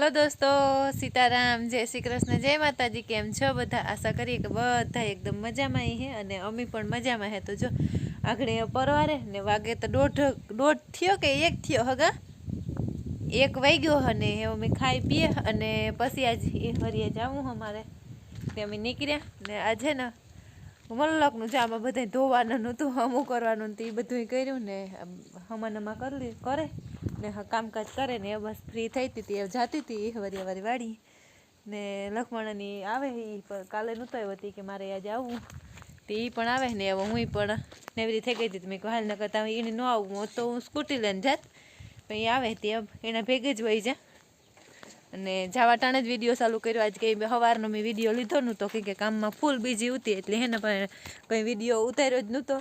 Hello दोस्तों, सीताराम, जय श्री कृष्ण, जय माताजी। केम छो बधा? आशा करिए कि बधा एकदम मजा में है अने अमी पण मजा में है। तो जो आगळे परवारे ने वागे तो दોઢ थयो के एक थयो हगा 1 वाग्यो हने अमी खाई पीए अने पछी आज हरिये जावुं हमारे ते अमी નીકળ્યા ने आज है ने મલકનું જ આમાં બધાય ધોવાનું નહોતું, હમું કરવાનું તે બધુંય કર્યું ને હમણાં કરે ને કામકાજ કરે ને બસ ફ્રી થઈ હતી એ જાતી હતી વરિયાવાળી વાડી ને લખમણની આવે એ કાલે નહોતો આવ્યો હતી કે મારે આજે આવવું તે એ પણ આવે ને હવે હું પણ નેવરી થઈ ગઈ હતી. મેં કહું હાલ ન કરતા એને ન આવવું તો હું સ્કૂટી લઈને જાત પણ એ આવે તે એના ભેગે જ વહી જા અને જવા ટાણે જ વિડીયો ચાલુ કર્યો. આજ કંઈ સવારનો મેં વિડીયો લીધો નહોતો કે કામમાં ફૂલ બીજી હતી એટલે એને પણ કંઈ વિડીયો ઉતાર્યો જ નહોતો.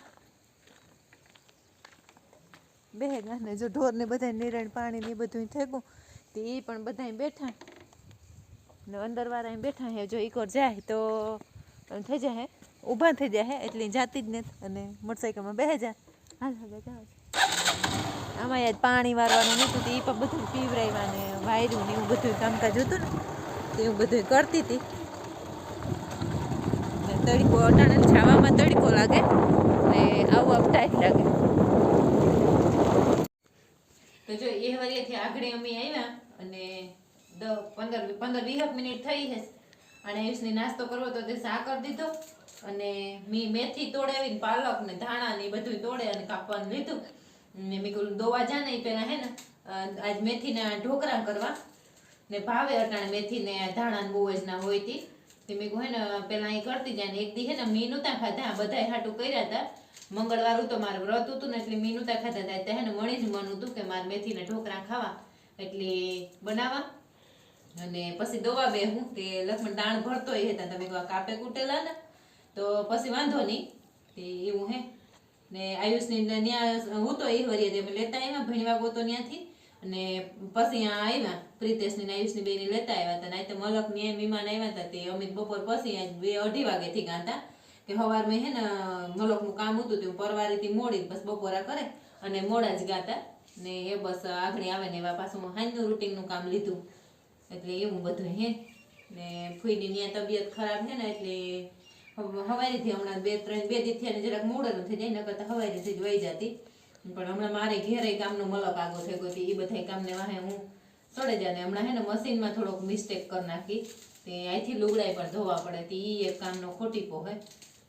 બેહેગા ને જો ઢોરને બધા નિરણ પાણી ને બધું થઈ ગયું તો એ પણ બધા બેઠા ને અંદરવાળા બેઠા હે. જો ઈકોર જાય તો થઈ જાય ઊભા થઈ જાય એટલે જાતી જ નથી અને મોટરસાઇકલમાં બેસી જાય. હાલ હવે જાવ આમાં યાદ પાણી વારવાનું નહોતું તો એ પણ બધું પીવરાવ્યા ને વાયરું ને એવું બધું કામકાજ હતું ને તો એવું બધું કરતી હતી. ને તડકો અટાણે જવામાં તડકો લાગે ને આવું ટાઈટ લાગે. તો જો એ વરિયાથી આગળ અમે આવ્યા અને 15-20 મિનિટ થઈ હશે અને આયુષને નાસ્તો કરવો તો તે શા કરી દીધો અને મેથી તોડાવીને પાલક ને ધાણા ને બધું તોડે અને કાપવાનું લીધું ને મેં કહ્યું દોવા જા ને પેલા હે ને આજ મેથીના ઢોકળા કરવા ને ભાવે અટાણે મેથી ને ધાણા બહુ જ ના હોય તી તે મેં કહું હે ને પેલા અહીં કરતી જાય ને એક દી હે ને મી નહોતા ખાધા બધાય હાટું કર્યા હતા. મંગળવાર હતું મારે વ્રત હતું ને એટલે મી નહોતા ખાધા હતા ત્યાં હે ને મણી જ મન હતું કે મારે મેથીના ઢોકળા ખાવા એટલે બનાવવા અને પછી દોવા બે હું તે લક્ષ્મણ દાણ ભરતો હતા તમે કાપે કૂટેલા ને તો પછી વાંધો નહીં તે એવું હે ને આયુષની ત્યાં હું તો એ વરિયા અમે લેતા આવ્યા ભણવા ગો તો ત્યાંથી અને પછી અહીંયા આવ્યા પ્રિતેશની આયુષની બેને લેતા આવ્યા હતા. નહીં તો મલકની મહેમાન આવ્યા હતા તે અમિત બપોર પછી 2-2:30 વાગેથી ગાતા કે સવાર મેં હે ને મલકનું કામ હતું તે પરવારીથી મોડી બસ બપોરા કરે અને મોડા જ ગાતા ને એ બસ આગળ આવે ને એવા પાછું હાંજનું રૂટિનનું કામ લીધું એટલે એવું બધું હે ને ફૂઈની ત્યાં તબિયત ખરાબ છે ને એટલે હવારીથી હમણાં 2-3 દી થયા ને જરાક મોડેલું થઈ જાય ન કરતા હવારીથી જ વહી જતી પણ હમણાં મારે ઘેરે કામનો મલક આગો થઈ ગયો એ બધા કામને વાહે હું ચડે જાય ને હમણાં હે ને મશીનમાં થોડોક મિસ્ટેક કરી નાખી તે અહીંથી લુગડાઈ પણ ધોવા પડે તે એ એક કામનો ખોટી પોહે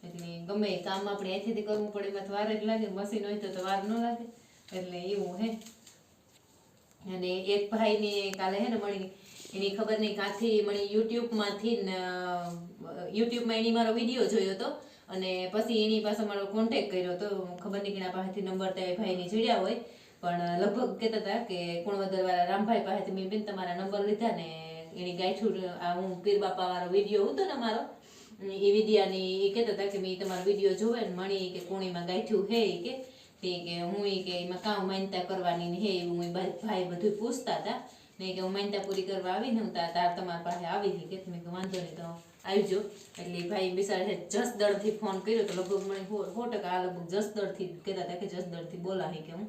એટલે ગમે એ કામ આપણે અહીંથી કરવું પડે એમાં વાર જ લાગે મશીન હોય તો વાર ન લાગે એટલે એવું હે. અને એક ભાઈને કાલે હે ને મળી એની ખબર નહીં કાંથી મળી યુટ્યુબમાં એની મારો વિડીયો જોયો હતો અને પછી એની પાસે મારો કોન્ટેક્ટ કર્યો હતો. ખબર નહીં કે એના પાસેથી નંબર તો ભાઈની જોડ્યા હોય પણ લગભગ કહેતા હતા કે કુણવદરવાળા રામભાઈ પાસેથી મેં બેન તમારા નંબર લીધા ને એની ગાયઠું આ હું પીર બાપા વાળો વિડીયો હતો ને મારો એ વિદ્યાની એ કહેતા હતા કે મેં તમારો વિડીયો જોવે ને મળી કે કોણીમાં ગાયઠું હે કે હું કે એમાં કામ માન્યતા કરવાની હે એવું ભાઈ બધું પૂછતા હતા ને કે હું માન્યતા પૂરી કરવા આવી ને તાર તમારા પાસે આવી હતી કે મેં વાંધો નહીં તો આવજો. એટલે ભાઈ બિચારે જસદળથી ફોન કર્યો તો લગભગ મને 100% આ લગભગ જસદળથી કહેતા હતા કે જસદળથી બોલાવી કે હું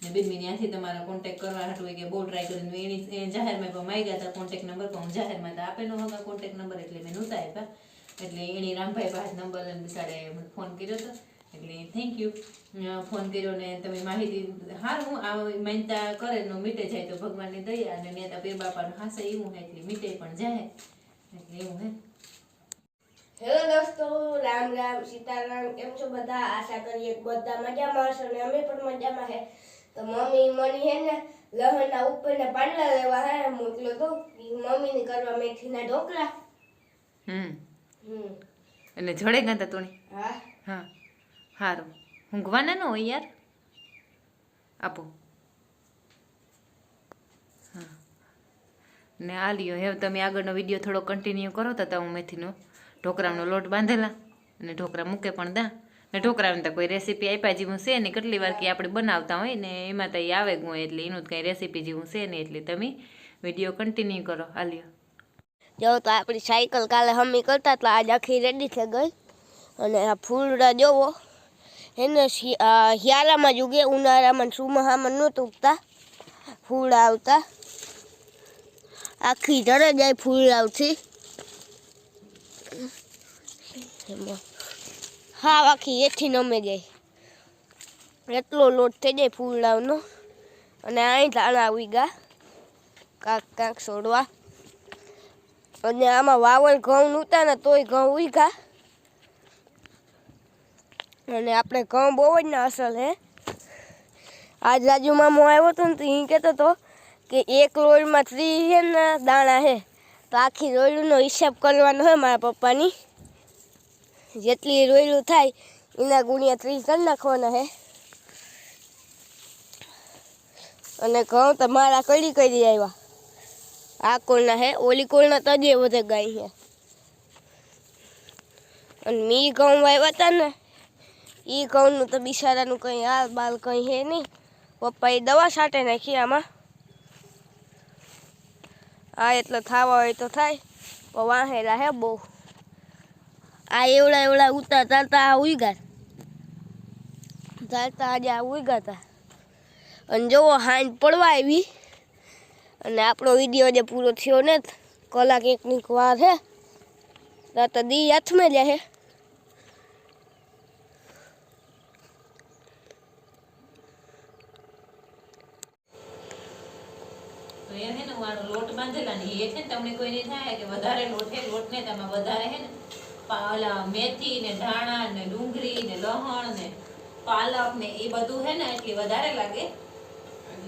ને બેન મેં ત્યાંથી તમારા કોન્ટેક્ટ કરવા હાટું કે બહુ ટ્રાય કરીને એની જાહેરમાં પણ માગ્યા હતા કોન્ટેક્ટ નંબર પણ હું જાહેરમાં તો આપેલો હતા કોન્ટેક્ટ નંબર એટલે મેં નહોતા આપ્યા એટલે એની રામભાઈ પાસે નંબર લઈને બિચારે ફોન કર્યો હતો એટલે થેન્ક યુ ફોન કર્યો ને તમે માહિતી હારું આ માનતા કરે નો મીટે જાય તો ભગવાનની દયા અને નેતા પીર બાપાનું હાસે એવું હે એટલે મીટે પણ જાય એટલે એવું હે. હેલો દોસ્તો, રામ રામ, સીતારામ. કેમ છો બધા? આશા કરીએ બધા મજામાં હશો ને અમે પણ મજામાં હે. તો મમ્મી મની હે ને લહણના ઉપરના પાંડલા લેવા હે મોકલ્યો તો મમ્મીને કરવા મેથીના ઢોકળા. એટલે જડે ગાતા તું? હા હા સારું. ઊંઘવાના ન હોય યાર આપો. હા ને આ લ્યો હવે તમે આગળનો વિડીયો થોડો કન્ટિન્યુ કરો તો હું મેથીનો ઢોકરાનો લોટ બાંધેલા અને ઢોકરા મૂકે પણ દા ને ઢોકરાની તો કોઈ રેસીપી આપ્યા જેવું છે ને કેટલી વાર કે આપણે બનાવતા હોય ને એમાં તો એ આવે જ હોય એટલે એનું જ કંઈ રેસીપી જેવું છે ને એટલે તમે વિડીયો કન્ટિન્યુ કરો. હાલ્યો જો તો આપણી સાયકલ કાલે હમી કરતા એટલે આજ આખી રેડી થઈ ગઈ અને આ ફૂલડા જોવો એને શિયાળામાં જ ઉગે ઉનાળામાં ચોમાસામાં નહોતું ઉગતા ફૂલ આવતા આખી જરે જાય ફૂલડાવથી હા આખી એથી નમે જાય એટલો લોટ થઈ જાય ફૂલડાવનો અને અહીં ધાણા આવી ગયા કાંક છોડવા અને આમાં વાવલ ઘઉં નહોતા ને તોય ઘઉં ઉગ્યા અને આપણે ઘઉં બહુ જ ના અસલ હે આજ રાજુ મામો આવ્યો હતો ને તો એ કહેતો હતો કે એક રોલમાં 30 હે ને દાણા હે તો આખી રોયલુંનો હિસાબ કરવાનો હોય મારા પપ્પાની જેટલી રોયલું થાય એના ગુણ્યા 30 કરી નાખવાના હે અને ઘઉં તો મારા કડી આવ્યા આ કોળના હે ઓલી કોળના તજે વધે ગાય છે અને મી ઘઉં વાવ્યા હતા ને એ ઘઉંનું તો બિચારાનું કંઈ હાલ બાલ કંઈ હે નહીં પપ્પાએ દવા છાંટે નાખી આમાં આ એટલે થવા હોય તો થાય પણ વાહેલા હે બહુ આ એવડા ઉતા ચાલતા આ ઉગ્યા ચાલતા આજે આ ઉગ્યા હતા અને જોવો હાંજ પડવા આવી અને આપણો વિડીયો જે પૂરો થયો ને કલાક એકની વાર હે તો દી હાથમાં લે હે તો એ હે ને વાળો લોટ બાંધેલા ને એ છે ને તમને કોઈને થાય કે વધારે લોટ હે લોટ ને તમે વધારે હે ને ઓલા મેથી ને ધાણા ને ડુંગળી ને લહણ ને પાલક ને એ બધું હે ને એટલી વધારે લાગે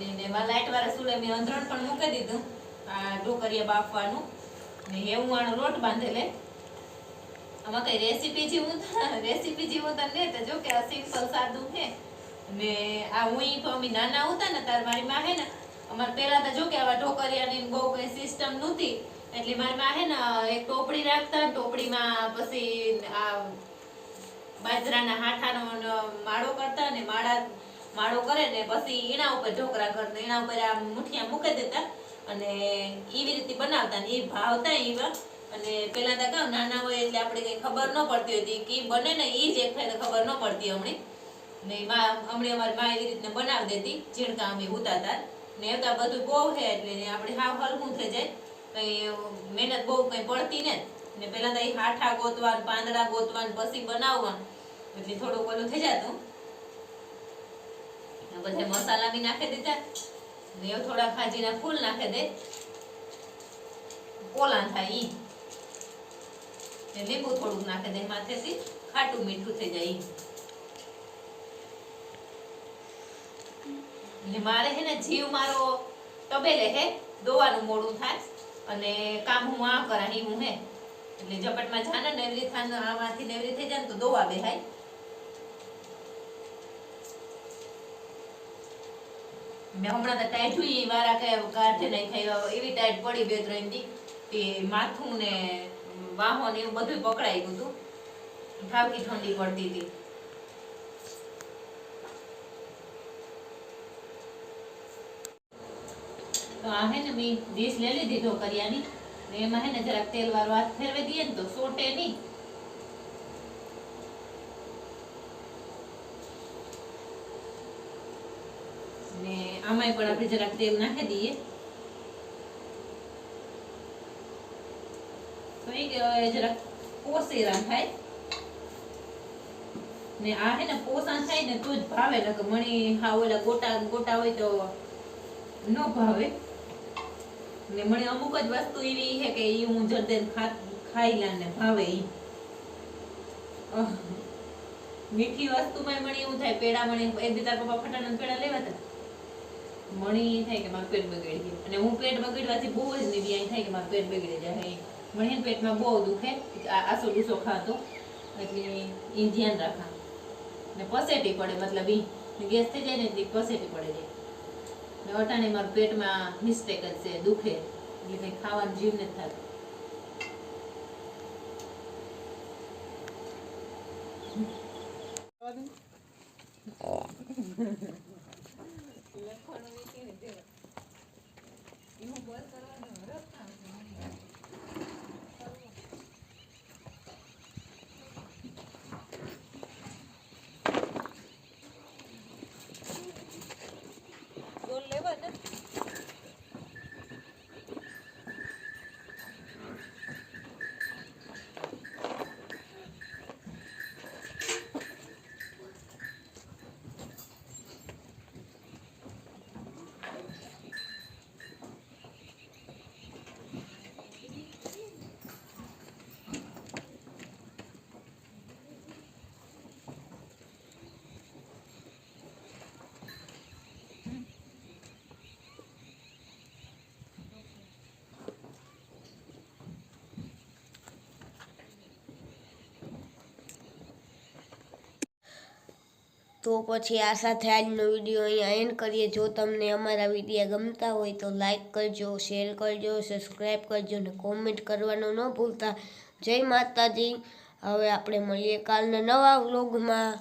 એટલે ને લાઈટ વાળા સુલે મેં અંધરણ પણ મૂકી દીધું આ ઢોકરિયા બાફવાનું ને એવું વાળો લોટ બાંધેલે આમાં કઈ રેસીપી જેવું તો ને તો જો કે આ સિમ્પલ સાદું છે ને આ હું તો અમે નાના હતા ને તાર મારી માં હે ને અમારે પેલા તો જો કે આવા ઢોકરિયાની બહુ કઈ સિસ્ટમ નહોતી એટલે મારી માં હે ને એક ટોપડી રાખતા ટોપડીમાં પછી આ બાજરાના હાઠાનો માળો કરતા ને માળો કરે ને પછી એના ઉપર ઢોકરા કરતા એના ઉપર આ મુઠિયા મૂકી દેતા અને એવી રીતે બનાવતા ને એ ભાવતા એવા અને પેલા તો કામ નાના હોય એટલે આપણે કઈ ખબર ન પડતી હતી કે બને ને એ જ એક થાય તો ખબર ન પડતી હમણે ને હમણે અમારી માં એવી રીતને બનાવી દેતી ઝીણકા અમે ઉતારતા ને એવતા બધું બહુ હે એટલે આપણે હાવ હલકું થઈ જાય કઈ મહેનત બહુ કઈ પડતી ને પેલા તો એ હાઠા ગોતવાનું પાંદડા ગોતવાનું પછી બનાવવાનું એટલે થોડુંક ઓલું થઈ જતું બધા મસાલા બી નાખી દીધા ને એવું થોડા ખાજીના ફૂલ નાખી દે કોલા થાય ઈ ને લીંબુ થોડુંક નાખી દે માથેથી ખાટું મીઠું થઈ જાય ને મારે હે ને જીવ મારો તબેલે હે દોવાનું મોડું થાય અને કામ હું આ કરા હું હે એટલે ઝપટમાં જાને નેવરી થાન આમાંથી નેવરી થઈ જાય ને તો દોવા બેહાય મેં હમણાં તો ટાઈટ હુઈ વારા કે કાઢે નહીં ખાઈ એવી ટાઈટ પડી 2-3 દી તે માથું ને વાહો ને એવું બધું પકડાઈ ગયું હતું ઠાવકી ઠંડી પડતી હતી તો આ હે ને મેં ડીશ લઈ લીધી ઢોકરિયાની ને એમાં હે ને જરાક તેલ વાળો હાથ ફેરવી દઈએ ને તો સોટે નહીં ને આમાંય પણ આપણે જરાક તેલ નાખી દઈએ તો એ જરાક પોસેરા થાય ને આ હે ને પોસા થાય ને તો જ ભાવે ને કે મણી હા ઓલા ગોટા હોય તો ન ભાવે ને મને અમુક જ વસ્તુ એવી છે કે ઈ હું જલ્દી ખાઈ લા ને ભાવે ઈ મીઠી વસ્તુમાં મને એવું થાય પેડા મને એક દી તાર પપ્પા ફટાના પેડા લેવા હતા મણી થાય કે મારું પેટ બગડી ગયું અને હું પેટ બગડવાથી બહુ જ ને બી થાય કે મારું પેટ બગડી જાય મને પેટમાં બહુ દુખે આસો ડૂસો ખાતો એટલે એ ધ્યાન રાખા ને પસેટી પડે મતલબ ઈ ગેસ થઈ જાય ને એટલે પસેટી પડે જાય ને અટાણે મારું પેટમાં મિસ્ટેક જ છે દુખે એટલે કંઈ ખાવાનું જીવ નથી થતું તો પછી આ સાથે આજનો વિડીયો અહીંયા એન્ડ કરીએ. જો તમને અમારા વિડીયો ગમતા હોય તો લાઈક કરજો, શેર કરજો, સબસ્ક્રાઈબ કરજો અને કોમેન્ટ કરવાનું ન ભૂલતા. જય માતાજી. હવે આપણે મળીએ કાલના નવા વ્લોગમાં.